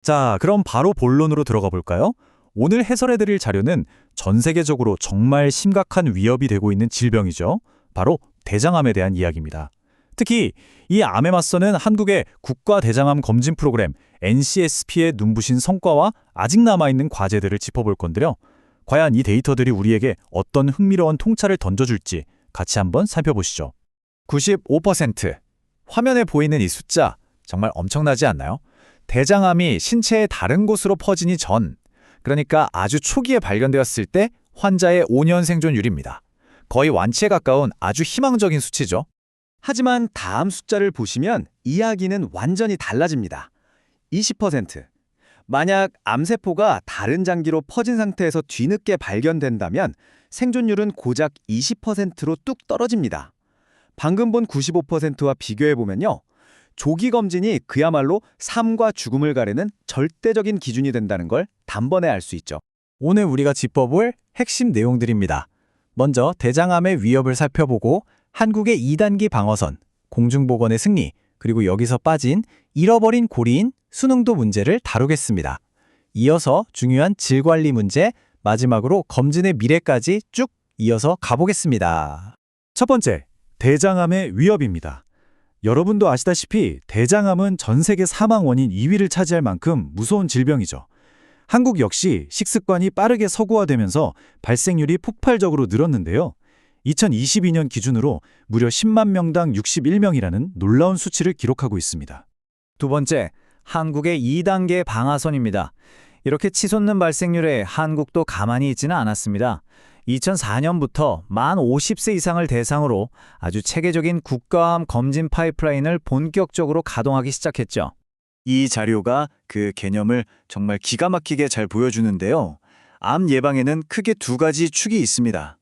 자, 그럼 바로 본론으로 들어가 볼까요? 오늘 해설해드릴 자료는 전 세계적으로 정말 심각한 위협이 되고 있는 질병이죠. 바로 대장암에 대한 이야기입니다. 특히 이 암에 맞서는 한국의 국가대장암 검진 프로그램 NCSP의 눈부신 성과와 아직 남아있는 과제들을 짚어볼 건데요. 과연 이 데이터들이 우리에게 어떤 흥미로운 통찰을 던져줄지 같이 한번 살펴보시죠. 95%. 화면에 보이는 이 숫자 정말 엄청나지 않나요? 대장암이 신체의 다른 곳으로 퍼지니 전, 그러니까 아주 초기에 발견되었을 때 환자의 5년 생존율입니다. 거의 완치에 가까운 아주 희망적인 수치죠. 하지만 다음 숫자를 보시면 이야기는 완전히 달라집니다. 20%. 만약 암세포가 다른 장기로 퍼진 상태에서 뒤늦게 발견된다면 생존율은 고작 20%로 뚝 떨어집니다. 방금 본 95%와 비교해보면요. 조기 검진이 그야말로 삶과 죽음을 가리는 절대적인 기준이 된다는 걸 단번에 알 수 있죠. 오늘 우리가 짚어볼 핵심 내용들입니다. 먼저 대장암의 위협을 살펴보고 한국의 2단계 방어선, 공중보건의 승리, 그리고 여기서 빠진 잃어버린 고리인 수능도 문제를 다루겠습니다. 이어서 중요한 질관리 문제, 마지막으로 검진의 미래까지 쭉 이어서 가보겠습니다. 첫 번째, 대장암의 위협입니다. 여러분도 아시다시피 대장암은 전 세계 사망 원인 2위를 차지할 만큼 무서운 질병이죠. 한국 역시 식습관이 빠르게 서구화되면서 발생률이 폭발적으로 늘었는데요. 2022년 기준으로 무려 10만 명당 61명이라는 놀라운 수치를 기록하고 있습니다. 두 번째, 한국의 2단계 방아선입니다. 이렇게 치솟는 발생률에 한국도 가만히 있지는 않았습니다. 2004년부터 만 50세 이상을 대상으로 아주 체계적인 국가암 검진 파이프라인을 본격적으로 가동하기 시작했죠. 이 자료가 그 개념을 정말 기가 막히게 잘 보여주는데요. 암 예방에는 크게 두 가지 축이 있습니다.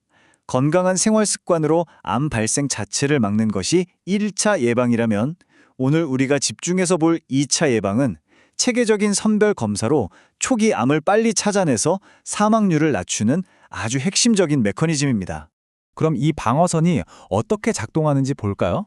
건강한 생활 습관으로 암 발생 자체를 막는 것이 1차 예방이라면 오늘 우리가 집중해서 볼 2차 예방은 체계적인 선별 검사로 초기 암을 빨리 찾아내서 사망률을 낮추는 아주 핵심적인 메커니즘입니다. 그럼 이 방어선이 어떻게 작동하는지 볼까요?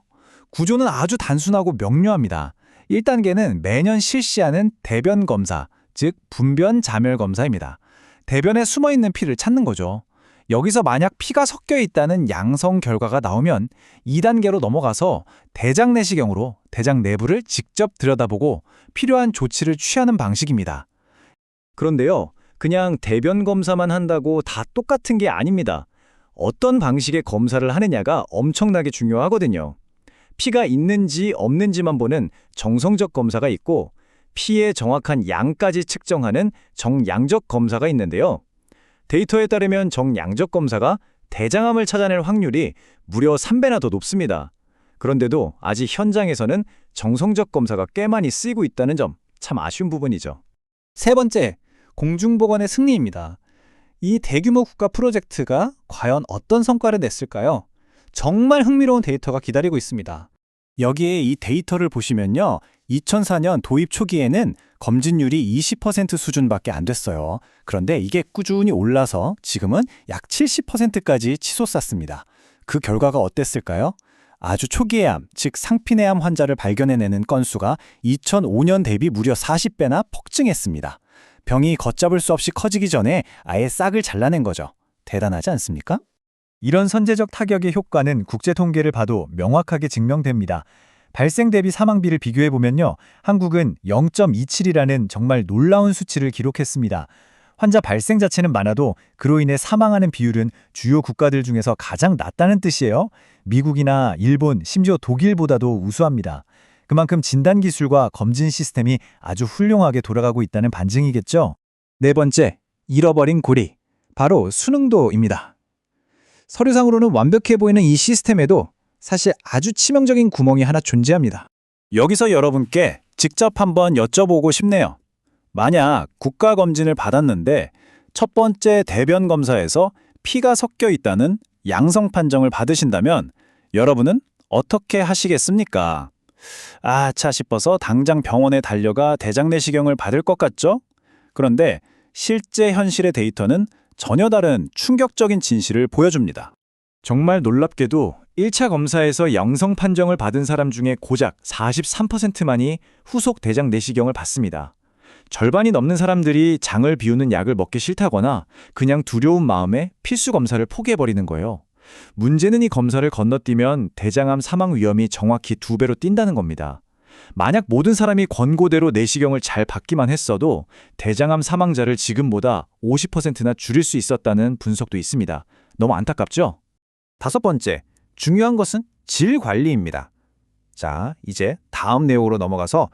구조는 아주 단순하고 명료합니다. 1단계는 매년 실시하는 대변 검사, 즉 분변 자멸 검사입니다. 대변에 숨어있는 피를 찾는 거죠. 여기서 만약 피가 섞여 있다는 양성 결과가 나오면 2단계로 넘어가서 대장 내시경으로 대장 내부를 직접 들여다보고 필요한 조치를 취하는 방식입니다. 그런데요, 그냥 대변 검사만 한다고 다 똑같은 게 아닙니다. 어떤 방식의 검사를 하느냐가 엄청나게 중요하거든요. 피가 있는지 없는지만 보는 정성적 검사가 있고 피의 정확한 양까지 측정하는 정양적 검사가 있는데요. 데이터에 따르면 정양적 검사가 대장암을 찾아낼 확률이 무려 3배나 더 높습니다. 그런데도 아직 현장에서는 정성적 검사가 꽤 많이 쓰이고 있다는 점 참 아쉬운 부분이죠. 세 번째, 공중보건의 승리입니다. 이 대규모 국가 프로젝트가 과연 어떤 성과를 냈을까요? 정말 흥미로운 데이터가 기다리고 있습니다. 여기에 이 데이터를 보시면요. 2004년 도입 초기에는 검진율이 20% 수준밖에 안 됐어요. 그런데 이게 꾸준히 올라서 지금은 약 70%까지 치솟았습니다. 그 결과가 어땠을까요? 아주 초기의 암, 즉 상피내 암 환자를 발견해내는 건수가 2005년 대비 무려 40배나 폭증했습니다. 병이 걷잡을 수 없이 커지기 전에 아예 싹을 잘라낸 거죠. 대단하지 않습니까? 이런 선제적 타격의 효과는 국제 통계를 봐도 명확하게 증명됩니다. 발생 대비 사망비를 비교해보면요. 한국은 0.27이라는 정말 놀라운 수치를 기록했습니다. 환자 발생 자체는 많아도 그로 인해 사망하는 비율은 주요 국가들 중에서 가장 낮다는 뜻이에요. 미국이나 일본, 심지어 독일보다도 우수합니다. 그만큼 진단기술과 검진 시스템이 아주 훌륭하게 돌아가고 있다는 반증이겠죠. 네 번째, 잃어버린 고리. 바로 수능도입니다. 서류상으로는 완벽해 보이는 이 시스템에도 사실 아주 치명적인 구멍이 하나 존재합니다. 여기서 여러분께 직접 한번 여쭤보고 싶네요. 만약 국가검진을 받았는데 첫 번째 대변 검사에서 피가 섞여 있다는 양성 판정을 받으신다면 여러분은 어떻게 하시겠습니까? 아차 싶어서 당장 병원에 달려가 대장 내시경을 받을 것 같죠? 그런데 실제 현실의 데이터는 전혀 다른 충격적인 진실을 보여줍니다. 정말 놀랍게도 1차 검사에서 양성 판정을 받은 사람 중에 고작 43%만이 후속 대장 내시경을 받습니다. 절반이 넘는 사람들이 장을 비우는 약을 먹기 싫다거나 그냥 두려운 마음에 필수 검사를 포기해버리는 거예요. 문제는 이 검사를 건너뛰면 대장암 사망 위험이 정확히 2배로 뛴다는 겁니다. 만약 모든 사람이 권고대로 내시경을 잘 받기만 했어도 대장암 사망자를 지금보다 50%나 줄일 수 있었다는 분석도 있습니다. 너무 안타깝죠? 5번째, 중요한 것은 질 관리입니다. 자, 이제 다음 내용으로 넘어가서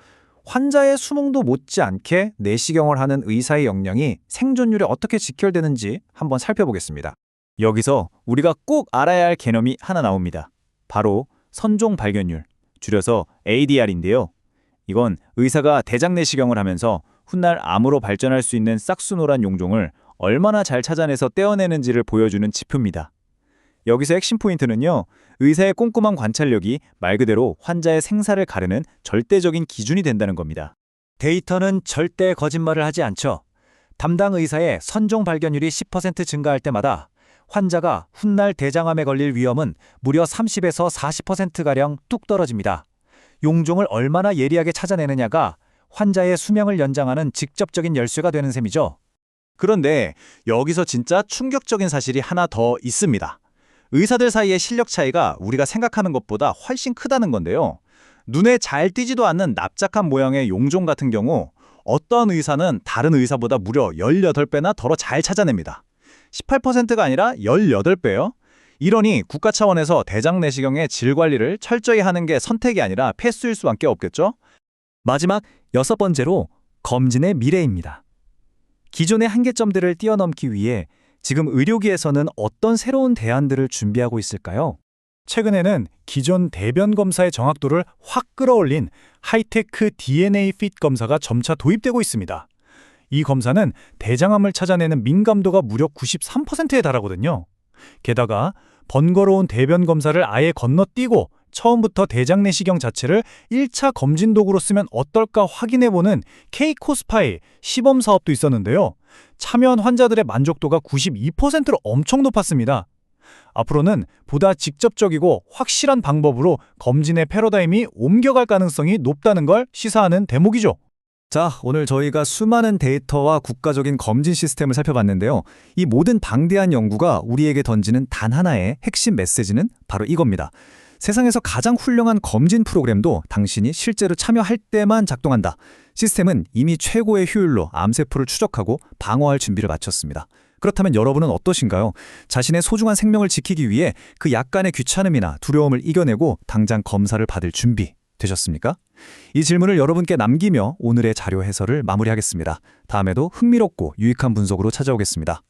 환자의 수명도 못지않게 내시경을 하는 의사의 역량이 생존율에 어떻게 직결되는지 한번 살펴보겠습니다. 여기서 우리가 꼭 알아야 할 개념이 하나 나옵니다. 바로 선종 발견율, 줄여서 ADR인데요. 이건 의사가 대장 내시경을 하면서 훗날 암으로 발전할 수 있는 싹수노란 용종을 얼마나 잘 찾아내서 떼어내는지를 보여주는 지표입니다. 여기서 핵심 포인트는요, 의사의 꼼꼼한 관찰력이 말 그대로 환자의 생사를 가르는 절대적인 기준이 된다는 겁니다. 데이터는 절대 거짓말을 하지 않죠. 담당 의사의 선종 발견율이 10% 증가할 때마다 환자가 훗날 대장암에 걸릴 위험은 무려 30에서 40%가량 뚝 떨어집니다. 용종을 얼마나 예리하게 찾아내느냐가 환자의 수명을 연장하는 직접적인 열쇠가 되는 셈이죠. 그런데 여기서 진짜 충격적인 사실이 하나 더 있습니다. 의사들 사이의 실력 차이가 우리가 생각하는 것보다 훨씬 크다는 건데요. 눈에 잘 띄지도 않는 납작한 모양의 용종 같은 경우 어떤 의사는 다른 의사보다 무려 18배나 덜어 잘 찾아냅니다. 18%가 아니라 18배요? 이러니 국가 차원에서 대장 내시경의 질 관리를 철저히 하는 게 선택이 아니라 필수일 수밖에 없겠죠? 마지막 6번째로 검진의 미래입니다. 기존의 한계점들을 뛰어넘기 위해 지금 의료계에서는 어떤 새로운 대안들을 준비하고 있을까요? 최근에는 기존 대변 검사의 정확도를 확 끌어올린 하이테크 DNA 핏 검사가 점차 도입되고 있습니다. 이 검사는 대장암을 찾아내는 민감도가 무려 93%에 달하거든요. 게다가 번거로운 대변 검사를 아예 건너뛰고 처음부터 대장 내시경 자체를 1차 검진 도구로 쓰면 어떨까 확인해보는 K-코스파이 시범 사업도 있었는데요. 참여한 환자들의 만족도가 92%로 엄청 높았습니다. 앞으로는 보다 직접적이고 확실한 방법으로 검진의 패러다임이 옮겨갈 가능성이 높다는 걸 시사하는 대목이죠. 자, 오늘 저희가 수많은 데이터와 국가적인 검진 시스템을 살펴봤는데요. 이 모든 방대한 연구가 우리에게 던지는 단 하나의 핵심 메시지는 바로 이겁니다. 세상에서 가장 훌륭한 검진 프로그램도 당신이 실제로 참여할 때만 작동한다. 시스템은 이미 최고의 효율로 암세포를 추적하고 방어할 준비를 마쳤습니다. 그렇다면 여러분은 어떠신가요? 자신의 소중한 생명을 지키기 위해 그 약간의 귀찮음이나 두려움을 이겨내고 당장 검사를 받을 준비 되셨습니까? 이 질문을 여러분께 남기며 오늘의 자료 해설을 마무리하겠습니다. 다음에도 흥미롭고 유익한 분석으로 찾아오겠습니다.